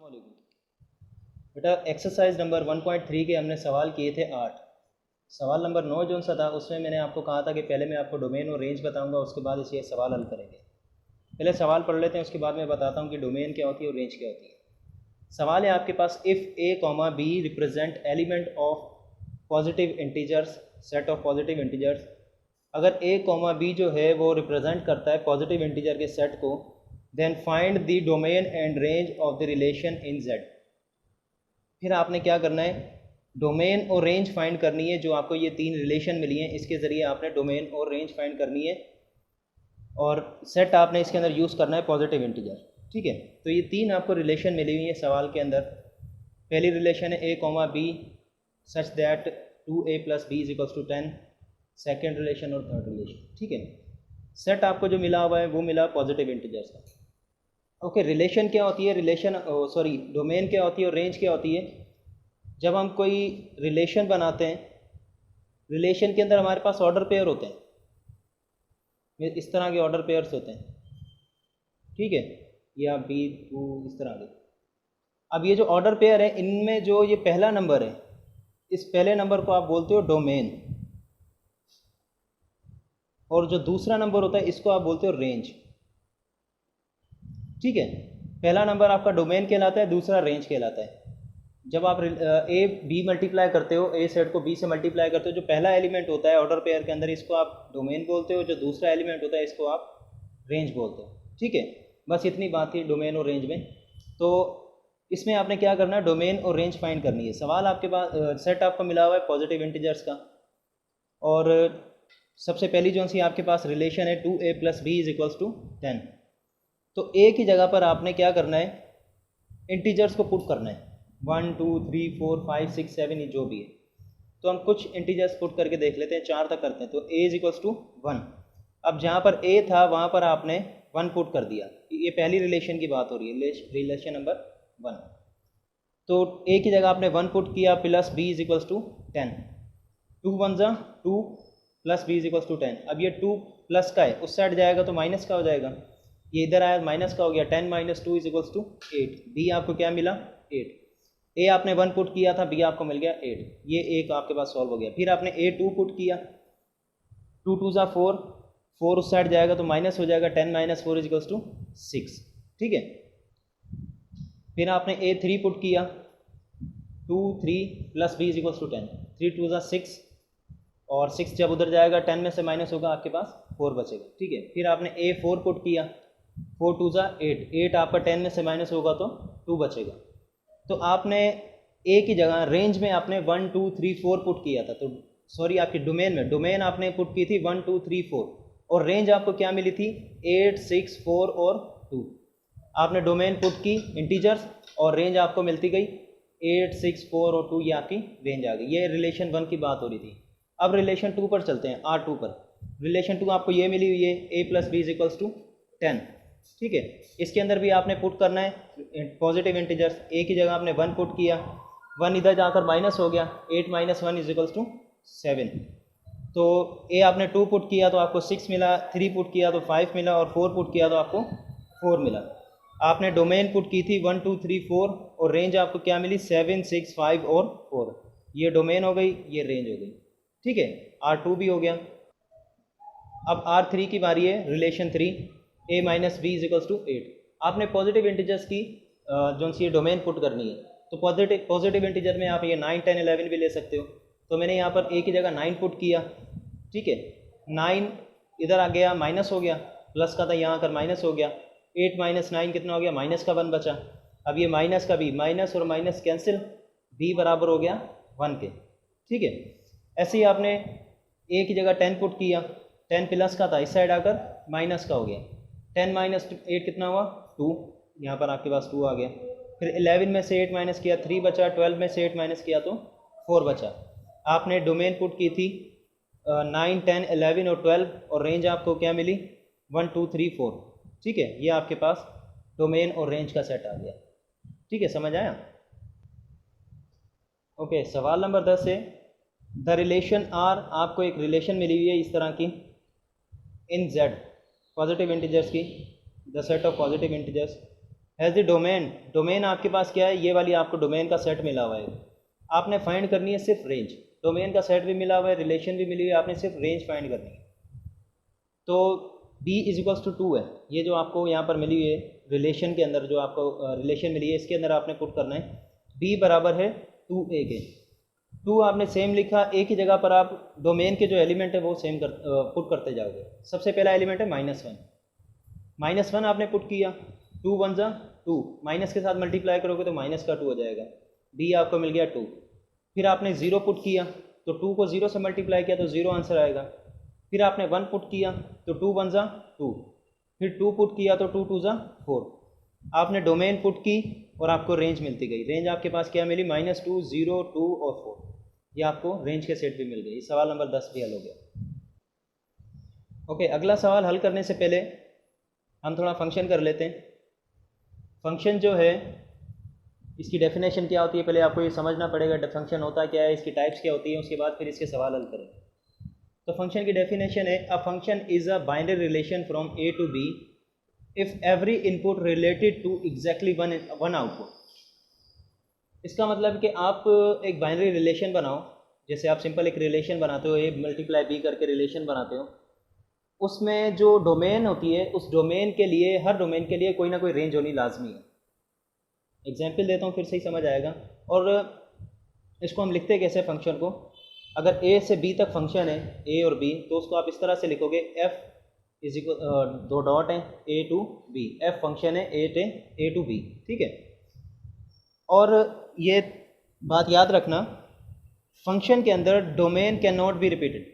बेटा exercise number 1.3 के हमने सवाल किए थे 8। सवाल नंबर 9 जो सा था उसमें मैंने आपको कहा था कि पहले मैं आपको डोमेन और रेंज बताऊंगा, उसके बाद इसे सवाल हल करेंगे। पहले सवाल पढ़ लेते हैं, उसके बाद मैं बताता हूँ कि डोमेन क्या होती है और रेंज क्या होती है। सवाल है आपके पास, if A comma B represent element of positive integers, set of positive integers. अगर ए कॉमा बी जो है वो रिप्रेजेंट करता है पॉजिटिव इंटीजर के सेट को, then find the domain and range of the relation in Z. फिर आपने क्या करना है, डोमेन और रेंज फाइंड करनी है। जो आपको ये तीन रिलेशन मिली हैं इसके ज़रिए आपने डोमेन और रेंज फाइंड करनी है, और सेट आपने इसके अंदर यूज़ करना है पॉजिटिव इंटीजर। ठीक है, तो ये तीन आपको रिलेशन मिली हुई है सवाल के अंदर। पहली रिलेशन है A comma B such that 2a + b = 10। Second relation और थर्ड रिलेशन। ठीक है, सेट आपको जो मिला हुआ है वो मिला पॉजिटिव इंटीजर्स का। ओके, रिलेशन क्या होती है, डोमेन क्या होती है और रेंज क्या होती है। जब हम कोई रिलेशन बनाते हैं, रिलेशन के अंदर हमारे पास ऑर्डर पेयर होते हैं, इस तरह के ऑर्डर पेयर्स होते हैं। ठीक है, या बी टू इस तरह के। अब ये जो ऑर्डर पेयर है इनमें जो ये पहला नंबर है, इस पहले नंबर को आप बोलते हो डोमेन, और जो दूसरा नंबर होता है इसको आप बोलते हो रेंज। ठीक है, पहला नंबर आपका डोमेन कहलाता है, दूसरा रेंज कहलाता है। जब आप ए बी मल्टीप्लाई करते हो, ए सेट को बी से मल्टीप्लाई करते हो, जो पहला एलिमेंट होता है ऑर्डर पेयर के अंदर इसको आप डोमेन बोलते हो, जो दूसरा एलिमेंट होता है इसको आप रेंज बोलते हो। ठीक है, बस इतनी बात थी डोमेन और रेंज में। तो इसमें आपने क्या करना है, डोमेन और रेंज फाइंड करनी है। सवाल आपके पास, सेट आपको मिला हुआ है पॉजिटिव इंटीजर्स का, और सबसे पहली जो सी आपके पास रिलेशन है 2a + b = 10। तो ए की जगह पर आपने क्या करना है, इंटीजर्स को पुट करना है, 1 2 3 4 5 6 7 जो भी है। तो हम कुछ इंटीजर्स पुट करके देख लेते हैं, 4 तक करते हैं। तो a = 1। अब जहाँ पर a था वहाँ पर आपने 1 पुट कर दिया। ये पहली रिलेशन की बात हो रही है, रिलेशन नंबर 1। तो a की जगह आपने 1 पुट किया, प्लस b = 10। 2 1 ज़ा 2 + b = 10। अब ये 2 प्लस का है, उस साइड जाएगा तो माइनस का हो जाएगा, ये इधर आया माइनस का हो गया। 10 - 2 = 8। b आपको क्या मिला, 8। a आपने 1 पुट किया था, b आपको मिल गया 8। ये एक आपके पास सॉल्व हो गया। फिर आपने a 2 पुट किया, 2 2 ज़ा 4, 4 उस साइड जाएगा तो माइनस हो जाएगा, 10 - 4 = 6। ठीक है, फिर आपने a 3 पुट किया, 2 3 + b = 10। 3 2 ज़ा 6, और 6 जब उधर जाएगा 10 में से माइनस होगा, आपके पास 4 बचेगा। ठीक है, फिर आपने a 4 पुट किया, 4 2 ज़ा 8, 8 आपका 10 में से माइनस होगा तो 2 बचेगा। तो आपने a की जगह रेंज में आपने 1 2 3 4 पुट किया था, तो सॉरी आपकी डोमेन आपने पुट की थी 1 2 3 4, और रेंज आपको क्या मिली थी 8 6 4 और 2। आपने डोमेन पुट की इंटीजर्स और रेंज आपको मिलती गई 8 6 4 और 2, ये आपकी रेंज आ गई। ये रिलेशन 1 की बात हो रही थी। अब रिलेशन 2 पर चलते हैं, R2 पर। रिलेशन 2 आपको ये मिली हुई है, a + b = 10। ठीक है, इसके अंदर भी आपने पुट करना है पॉजिटिव इंटीजर्स। a की जगह आपने 1 पुट किया, 1 इधर जाकर माइनस हो गया, 8 - 1 = 7। तो a आपने 2 पुट किया तो आपको 6 मिला, 3 पुट किया तो 5 मिला, और 4 पुट किया तो आपको 4 मिला। आपने डोमेन पुट की थी 1 2 3 4, और रेंज आपको क्या मिली 7 6 5 और 4। ये डोमेन हो गई, ये रेंज हो गई। ठीक है, R2 भी हो गया। अब R3 की बारी है, रिलेशन 3, a - b = 8। आपने पॉजिटिव इंटीजर्स की जो सी डोमेन पुट करनी है, तो पॉजिटिव इंटीजर में आप ये 9 10 11 भी ले सकते हो। तो मैंने यहाँ पर a की जगह 9 पुट किया। ठीक है, 9 इधर आ गया, माइनस हो गया, प्लस का था यहाँ आकर माइनस हो गया। 8 - 9 कितना हो गया, माइनस का 1 बचा। अब ये माइनस का भी, माइनस और माइनस कैंसिल, b बराबर हो गया 1 के। ठीक है, ऐसे ही आपने a की जगह 10 पुट किया, 10 प्लस का था, इस साइड आकर माइनस का हो गया। 10 - 8 कितना हुआ 2, यहाँ पर आपके पास 2 आ गया। फिर 11 में से 8 माइनस किया, 3 बचा। 12 में से 8 माइनस किया तो 4 बचा। आपने डोमेन पुट की थी 9 10 11 और 12, और रेंज आपको क्या मिली 1 2 3 4। ठीक है, ये आपके पास डोमेन और रेंज का सेट आ गया। ठीक है, समझ आया। ओके, सवाल नंबर 10 है, द रिलेशन आर, आपको एक रिलेशन मिली हुई है इस तरह की, इन जेड पॉजिटिव इंटीजर्स की, the set of positive integers has the domain, domain आपके पास क्या है, ये वाली आपको डोमेन का सेट मिला हुआ है, आपने फाइंड करनी है सिर्फ रेंज, डोमेन का सेट भी मिला हुआ है, रिलेशन भी मिली हुई है, आपने सिर्फ रेंज फाइंड करनी है। तो b इज इक्वल्स टू 2 है, ये जो आपको यहाँ पर मिली हुई है रिलेशन के अंदर, जो आपको रिलेशन मिली है इसके अंदर आपने पुट करना है b बराबर है 2a के। 2 आपने सेम लिखा, a की जगह पर आप डोमेन के जो एलिमेंट है वो सेम पुट करते जाओगे। सबसे पहला एलिमेंट है -1, -1 आपने पुट किया, 2 1 जा 2, माइनस के साथ मल्टीप्लाई करोगे तो माइनस का 2 हो जाएगा, b आपको मिल गया 2। फिर आपने 0 पुट किया तो 2 को 0 से मल्टीप्लाई किया तो 0 आंसर आएगा। फिर आपने 1 पुट किया तो 2 1 जा 2, फिर 2 पुट किया तो 2 2 जा 4। आपने डोमेन पुट की और आपको रेंज मिलती गई, रेंज आपके पास क्या मिली, -2 0 2 और 4, ये आपको रेंज के सेट भी मिल गए। सवाल नंबर 10 भी हल हो गया। ओके, अगला सवाल हल करने से पहले हम थोड़ा फंक्शन कर लेते हैं। फंक्शन जो है इसकी डेफिनेशन क्या होती है, पहले आपको ये समझना पड़ेगा फंक्शन होता क्या है, इसकी टाइप्स क्या होती है, उसके बाद फिर इसके सवाल हल करेंगे। तो फंक्शन की डेफिनेशन है, a function is a binary relation from a to b if every input related to exactly one output. इसका मतलब कि आप एक बाइनरी रिलेशन बनाओ, जैसे आप सिंपल एक रिलेशन बनाते हो, a मल्टीप्लाई b करके रिलेशन बनाते हो, उसमें जो डोमेन होती है उस डोमेन के लिए, हर डोमेन के लिए कोई ना कोई रेंज होनी लाजमी है। एग्जाम्पल देता हूँ फिर सही समझ आएगा। और इसको हम लिखते कैसे फंक्शन को, अगर a से b तक फंक्शन है a और b, तो उसको आप इस तरह से लिखोगे f इज इक्वल, दो डॉट हैं a to b, f function है a टू b, ठीक है। और ये बात याद रखना, फंक्शन के अंदर domain can not be repeated,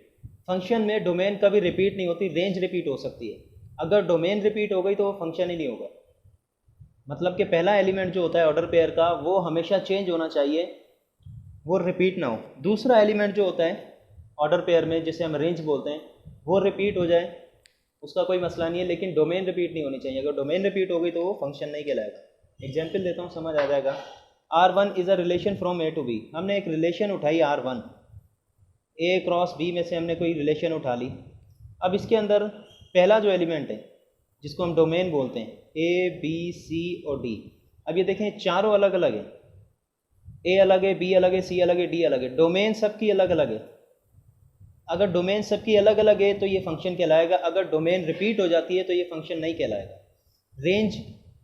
function में डोमेन कभी रिपीट नहीं होती, रेंज रिपीट हो सकती है। अगर डोमेन रिपीट हो गई तो वो फंक्शन ही नहीं होगा। मतलब कि पहला एलिमेंट जो होता है ऑर्डर पेयर का, वो हमेशा चेंज होना चाहिए, वो रिपीट ना हो। दूसरा एलिमेंट जो होता है ऑर्डर पेयर में, जिसे हम रेंज बोलते हैं, वो रिपीट हो जाए उसका कोई मसला नहीं है, लेकिन डोमेन रिपीट नहीं होनी चाहिए। अगर डोमेन रिपीट हो गई तो वो फंक्शन नहीं कहलाएगा। एग्जाम्पल देता हूँ, समझ आ जाएगा। R1 is a relation from a to b, हमने एक रिलेशन उठाई R1, a क्रॉस b में से हमने कोई रिलेशन उठा ली। अब इसके अंदर पहला जो एलिमेंट है जिसको हम डोमेन बोलते हैं, a b c और d, अब ये देखें चारों अलग अलग है, a अलग है, b अलग है, c अलग है, d अलग है, डोमेन सबकी अलग अलग है। अगर डोमेन सबकी अलग अलग है तो ये फंक्शन कहलाएगा, अगर डोमेन रिपीट हो जाती है तो ये फंक्शन नहीं कहलाएगा। रेंज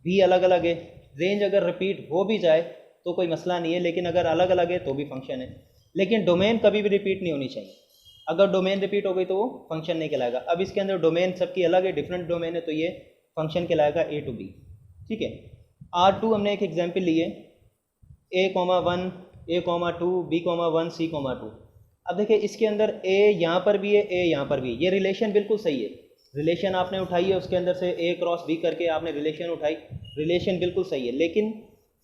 भी अलग अलग है, रेंज अगर रिपीट हो भी जाए तो कोई मसला नहीं है, लेकिन अगर अलग अलग है तो भी फंक्शन है। लेकिन डोमेन कभी भी रिपीट नहीं होनी चाहिए, अगर डोमेन रिपीट हो गई तो वो फंक्शन नहीं कहलाएगा। अब इसके अंदर डोमेन सबकी अलग है, डिफरेंट डोमेन है, तो ये फंक्शन कहलाएगा a टू b, ठीक है। R2 हमने एक एग्जाम्पल लिए, a,1 a,2 b,1 c,2। अब देखिए इसके अंदर a यहाँ पर भी है, a यहाँ पर भी है, ये रिलेशन बिल्कुल सही है। रिलेशन आपने उठाई है, उसके अंदर से a क्रॉस b करके आपने रिलेशन उठाई, रिलेशन बिल्कुल सही है, लेकिन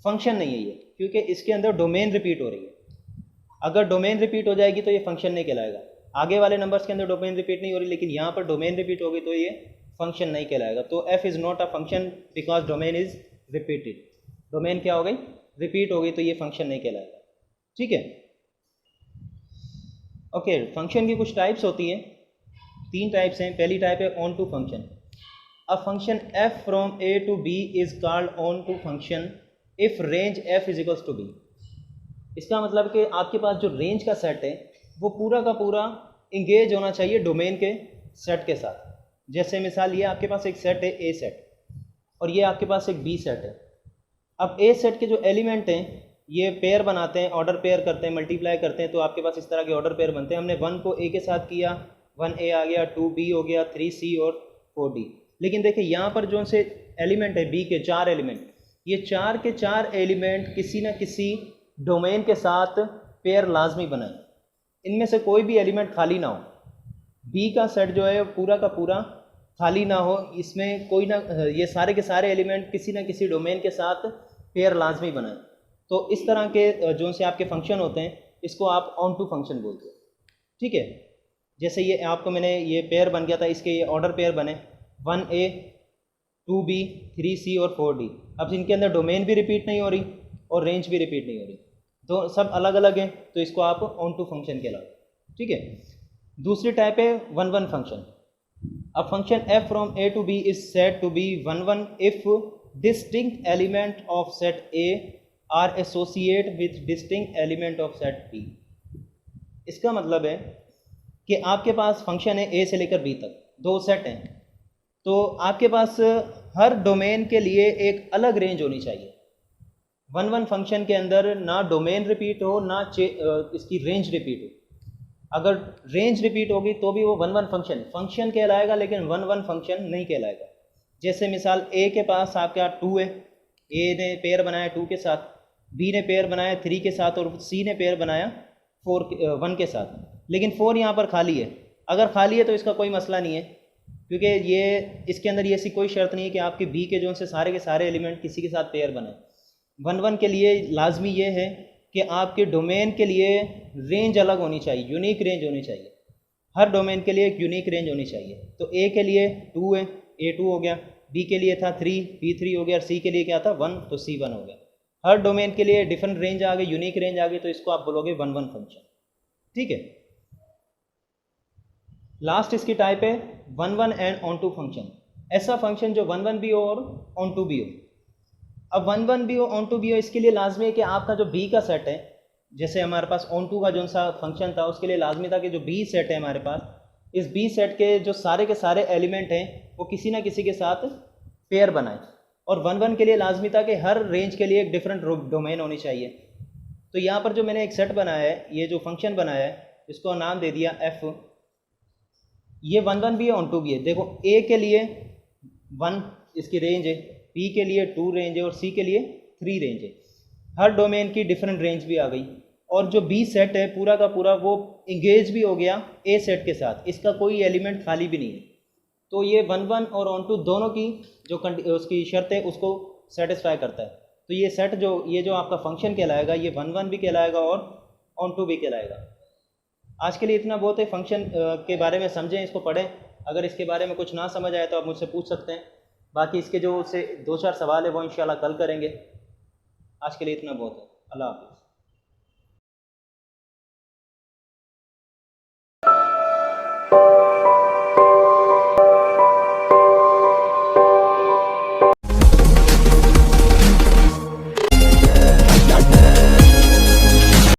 फंक्शन नहीं है ये, क्योंकि इसके अंदर डोमेन रिपीट हो रही है। अगर डोमेन रिपीट हो जाएगी तो ये फंक्शन नहीं कहलाएगा। आगे वाले नंबर्स के अंदर डोमेन रिपीट नहीं हो रही, लेकिन यहाँ पर डोमेन रिपीट होगी तो ये फंक्शन नहीं कहलाएगा। तो f is not a function because domain is repeated. Domain क्या हो गई, रिपीट हो गई, तो ये फंक्शन नहीं कहलाएगा, ठीक है। ओके, फंक्शन की कुछ टाइप्स होती हैं, 3 टाइप्स हैं। पहली टाइप है onto function. A function f from a to b is called onto function if range f is equals to b। इसका मतलब कि आपके पास जो रेंज का सेट है वो पूरा का पूरा इंगेज होना चाहिए डोमेन के सेट के साथ। जैसे मिसाल, ये आपके पास एक सेट है a सेट, और ये आपके पास एक b सेट है। अब a सेट के जो एलिमेंट हैं ये पेयर बनाते हैं, ऑर्डर पेयर करते हैं, मल्टीप्लाई करते हैं, तो आपके पास इस तरह के ऑर्डर पेयर बनते हैं। हमने 1 को a के साथ किया, 1a आ गया, 2b हो गया, 3c और 4d। लेकिन देखिए यहाँ पर जो से एलिमेंट है b के 4 एलिमेंट, ये 4 के 4 एलिमेंट किसी न किसी डोमेन के साथ पेयर लाजमी बनाए, इनमें से कोई भी एलिमेंट खाली ना हो। b का सेट जो है पूरा का पूरा खाली ना हो, इसमें कोई ना, ये सारे के सारे एलिमेंट किसी न किसी डोमेन के साथ पेयर लाजमी बनाए। तो इस तरह के जो से आपके फंक्शन होते हैं इसको आप ऑन टू फंक्शन बोलते हो, ठीक है। जैसे ये आपको मैंने ये पेयर बन गया था, इसके ये ऑर्डर पेयर बने 1a 2b 3c और 4d। अब इनके अंदर डोमेन भी रिपीट नहीं हो रही और रेंज भी रिपीट नहीं हो रही, तो सब अलग अलग हैं, तो इसको आप ऑन टू फंक्शन कहलाओ, ठीक है। दूसरी टाइप है 1 1 फंक्शन। अब function f from a to b is said to be 1 1 if distinct element of set A are associate with distinct element of set B. इसका मतलब है कि आपके पास फंक्शन है ए से लेकर बी तक, दो सेट हैं, तो आपके पास हर डोमेन के लिए एक अलग रेंज होनी चाहिए। वन फंक्शन के अंदर ना डोमेन रिपीट हो ना इसकी रेंज रिपीट हो। अगर रेंज रिपीट होगी तो भी वो वन फंक्शन कहलाएगा, लेकिन वन फंक्शन नहीं कहलाएगा। जैसे मिसाल ए के पास आपका 2 है, ए ने पेयर बनाया 2 के साथ, बी ने पेयर बनाया 3 के साथ और सी ने पेयर बनाया 1 के साथ, लेकिन 4 यहाँ पर खाली है। अगर खाली है तो इसका कोई मसला नहीं है, क्योंकि ये इसके अंदर ये ऐसी कोई शर्त नहीं है कि आपके बी के जो से सारे के सारे एलिमेंट किसी के साथ पेयर बनाए। वन के लिए लाजमी ये है कि आपके डोमेन के लिए रेंज अलग होनी चाहिए, यूनिक रेंज होनी चाहिए। हर डोमेन के लिए एक यूनिक रेंज होनी चाहिए। तो ए के लिए 2 है, A2 हो गया, बी के लिए था 3, B3 हो गया, और सी के लिए क्या था 1, तो C1 हो गया। हर डोमेन के लिए डिफरेंट रेंज आ गई, यूनिक रेंज आ गई, तो इसको आप बोलोगे वन फंक्शन। ठीक है। लास्ट इसकी टाइप है one and onto function. ऐसा फंक्शन जो वन भी हो और ऑन टू भी हो। अब वन भी हो ऑन टू भी हो, इसके लिए लाजमी है कि आपका जो बी का सेट है, जैसे हमारे पास ऑन टू का जो सा फंक्शन था उसके लिए लाजमी था कि जो बी सेट है हमारे पास, इस बी सेट के जो सारे के सारे एलिमेंट हैं वो किसी ना किसी के साथ पेयर बनाए। और वन के लिए लाजमी था कि हर रेंज के लिए एक डिफरेंट डोमेन होनी चाहिए। तो यहाँ पर जो मैंने एक सेट बनाया है, ये जो फंक्शन बनाया है, इसको नाम दे दिया एफ। ये वन भी है ऑन टू भी है। देखो ए के लिए 1 इसकी रेंज है, बी के लिए 2 रेंज है और सी के लिए 3 रेंज है। हर डोमेन की डिफरेंट रेंज भी आ गई। और जो बी सेट है पूरा का पूरा वो इंगेज भी हो गया ए सेट के साथ, इसका कोई एलिमेंट खाली भी नहीं है। तो ये वन और ऑन टू दोनों की जो उसकी शर्त है उसको सेटिस्फाई करता है। तो ये सेट ये जो आपका फंक्शन कहलाएगा, ये वन भी कहलाएगा और ऑन टू भी कहलाएगा। आज के लिए इतना बहुत है। फंक्शन के बारे में समझें, इसको पढ़ें। अगर इसके बारे में कुछ ना समझ आए तो आप मुझसे पूछ सकते हैं। बाकी इसके जो से 2-4 सवाल है वो इंशाल्लाह कल करेंगे। आज के लिए इतना बहुत है। अल्लाह हाफ़िज़।